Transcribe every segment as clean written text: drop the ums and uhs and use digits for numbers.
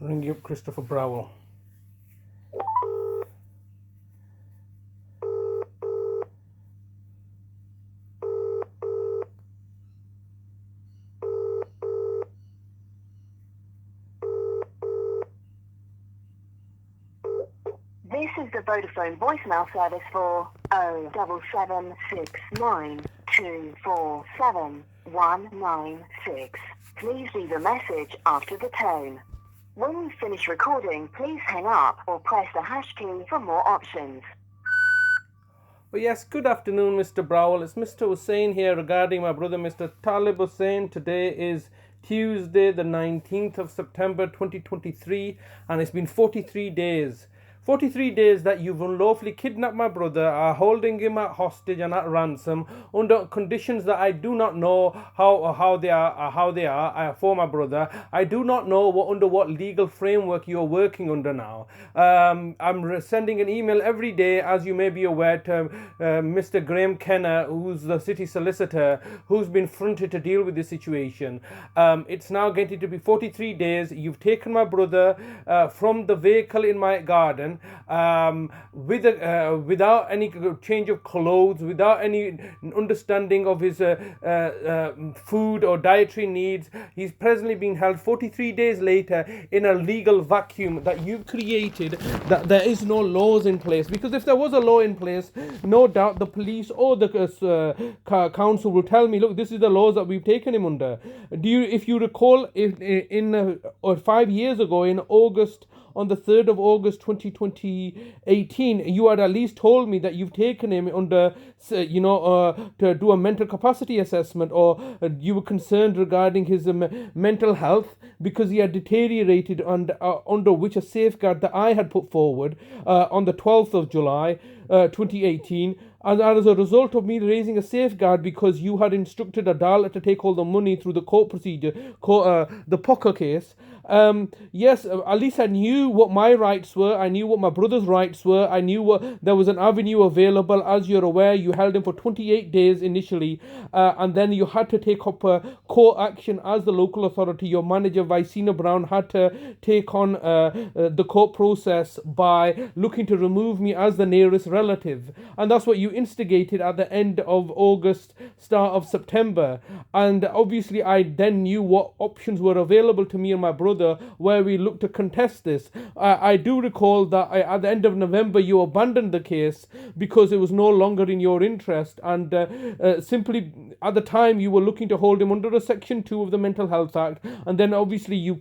Ring up Christopher Browell. This is the Vodafone voicemail service for 07762471196. Please leave a message after the tone. When you finish recording, please hang up or press the hash key for more options. Well, yes, good afternoon, Mr. Browell. It's Mr. Hussain here regarding my brother, Mr. Talib Hussain. Today is Tuesday, the 19th of September 2023, and it's been 43 days. 43 days that you've unlawfully kidnapped my brother, are holding him at hostage and at ransom under conditions that I do not know how they are for my brother. I do not know under what legal framework you're working under now. I'm sending an email every day, as you may be aware, to Mr. Graham Kenner, who's the city solicitor, who's been fronted to deal with this situation. It's now getting to be 43 days. You've taken my brother from the vehicle in my garden, without any change of clothes, without any understanding of his food or dietary needs. He's presently being held 43 days later in a legal vacuum that you've created, that there is no laws in place. Because if there was a law in place, no doubt the police or the council will tell me, look, this is the laws that we've taken him under. If you recall, in 5 years ago, in August, on the 3rd of August 2018, you had at least told me that you've taken him under, to do a mental capacity assessment, or you were concerned regarding his mental health because he had deteriorated, under which a safeguard that I had put forward on the 12th of July 2018. And as a result of me raising a safeguard, because you had instructed Adalat to take all the money through the court procedure, the Poker case, yes, at least I knew what my rights were. I knew what my brother's rights were. I knew there was an avenue available. As you're aware, you held him for 28 days initially, and then you had to take up court action as the local authority. Your manager, Vicina Brown, had to take on the court process by looking to remove me as the nearest relative. And that's what you instigated at the end of August, start of September. And obviously I then knew what options were available to me and my brother, where we looked to contest this. I do recall that at the end of November you abandoned the case because it was no longer in your interest, and simply at the time you were looking to hold him under a Section 2 of the Mental Health Act, and then obviously you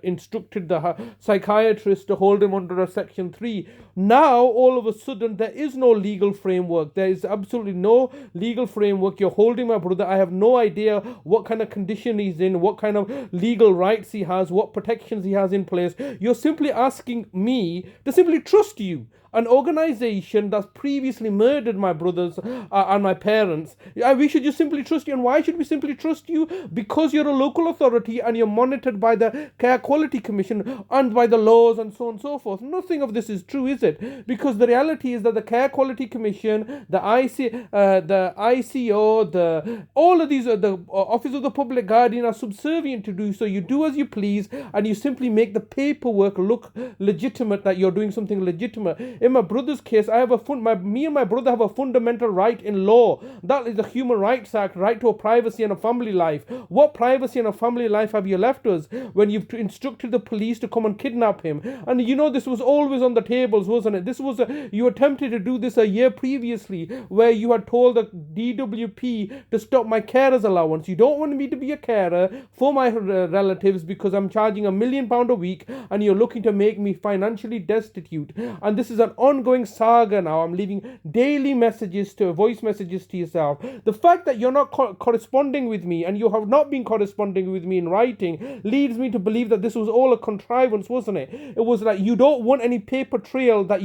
instructed the psychiatrist to hold him under a Section 3. Now all of a sudden there is no legal framework. There is absolutely no legal framework. You're holding my brother. I have no idea what kind of condition he's in, what kind of legal rights he has, what protections he has in place. You're simply asking me to simply trust you, an organization that's previously murdered my brothers and my parents. We should just simply trust you. And why should we simply trust you? Because you're a local authority and you're monitored by the Care Quality Commission and by the laws and so on and so forth. Nothing of this is true, is it? Because the reality is that the Care Quality Commission, the ICO, all of these, the Office of the Public Guardian, are subservient to do so. You do as you please, and you simply make the paperwork look legitimate, that you're doing something legitimate. In my brother's case, me and my brother have a fundamental right in law. That is the Human Rights Act, right to a privacy and a family life. What privacy and a family life have you left us when you've instructed the police to come and kidnap him? And this was always on the tables, wasn't it? You attempted to do this a year previously, where you had told the DWP to stop my carer's allowance. You don't want me to be a carer for my relatives because I'm charging £1 million a week, and you're looking to make me financially destitute. And this is an ongoing saga now. I'm leaving daily voice messages to yourself. The fact that you're not corresponding with me, and you have not been corresponding with me in writing, leads me to believe that this was all a contrivance, wasn't it? It was like you don't want any paper trail that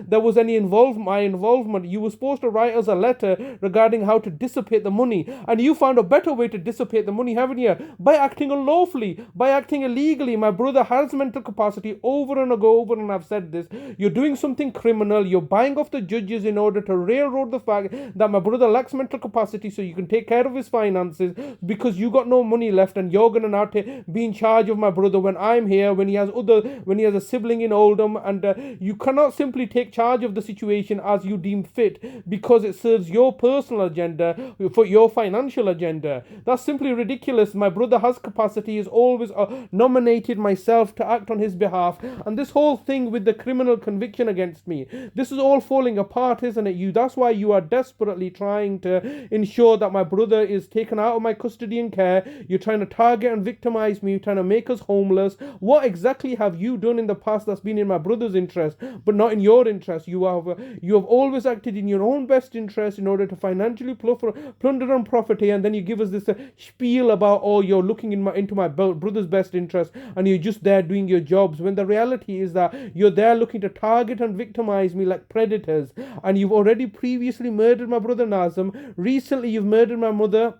there was any my involvement. You were supposed to write us a letter regarding how to dissipate the money, and you found a better way to dissipate the money, haven't you? By acting unlawfully, by acting illegally. My brother has mental capacity. Over and over, and I've said this. You're doing something criminal. You're buying off the judges in order to railroad the fact that my brother lacks mental capacity so you can take care of his finances, because you got no money left and you're gonna now be in charge of my brother when I'm here, when he has a sibling in Oldham, and you cannot simply take charge of the situation as you deem fit because it serves your personal agenda for your financial agenda. That's simply ridiculous. My brother has capacity, has always nominated myself to act on his behalf, and this whole thing with the criminal conviction against me, this is all falling apart, isn't it? That's why you are desperately trying to ensure that my brother is taken out of my custody and care. You're trying to target and victimize me. You're trying to make us homeless. What exactly have you done in the past that's been in my brother's interest but not in your interest? You have always acted in your own best interest in order to financially plunder and profiteer, and then you give us this spiel about, oh, you're looking into my brother's best interest and you're just there doing your jobs, when the reality is that you're there looking to target and victimize me like predators. And you've already previously murdered my brother Nazim. Recently you've murdered my mother.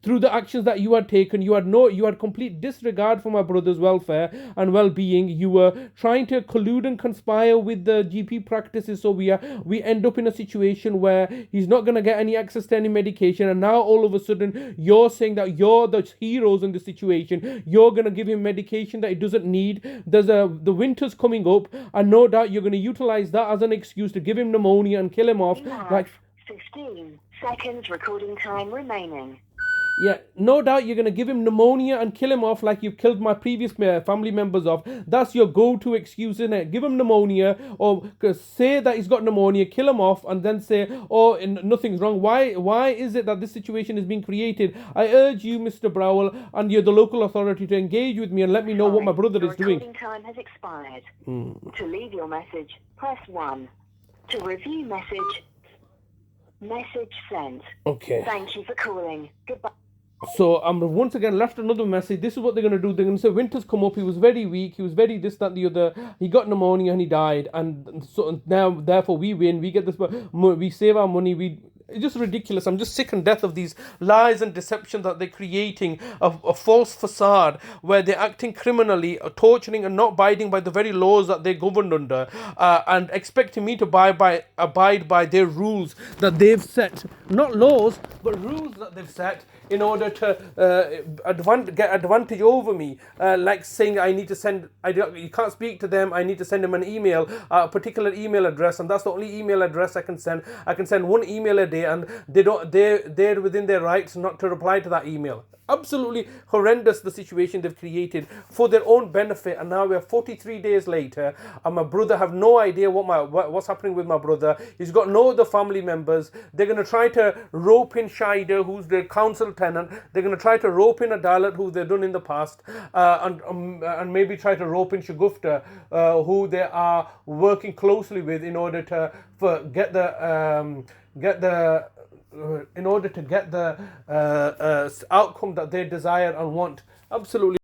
Through the actions that you had taken. You had complete disregard for my brother's welfare and well-being. You were trying to collude and conspire with the GP practices, so we end up in a situation where he's not going to get any access to any medication, and now all of a sudden you're saying that you're the heroes in the situation. You're going to give him medication that he doesn't need. The winter's coming up, and no doubt you're going to utilize that as an excuse to give him pneumonia and kill him off. Like 15 seconds recording time remaining. Yeah, no doubt you're going to give him pneumonia and kill him off like you've killed my previous family members off. That's your go-to excuse, isn't it? Give him pneumonia, or say that he's got pneumonia, kill him off, and then say, oh, nothing's wrong. Why is it that this situation is being created? I urge you, Mr. Browell, and you're the local authority, to engage with me and let me know what my brother is doing. Recording time has expired. To leave your message, press 1. To review message sent. Okay. Thank you for calling. Goodbye. So I'm once again left another message. This is what they're going to do. They're going to say, winter's come up, he was very weak, he was very this, that, the other, he got pneumonia and he died, and so now therefore we win, we get this, we save our money, it's just ridiculous. I'm just sick and death of these lies and deception that they're creating, a false facade where they're acting criminally, torturing and not abiding by the very laws that they're governed under, and expecting me to abide by their rules that they've set. Not laws, but rules that they've set in order to get advantage over me, like saying I need to send, you can't speak to them, I need to send them an email, a particular email address, and that's the only email address I can send. I can send one email a day, and they're within their rights not to reply to that email. Absolutely horrendous, the situation they've created for their own benefit. And now we're 43 days later, and my brother have no idea what's happening with my brother. He's got no other family members. They're going to try to rope in Shida, who's their council tenant. They're going to try to rope in Adalat, who they've done in the past, and maybe try to rope in Shagufta, who they are working closely with in order to get the outcome that they desire and want. Absolutely.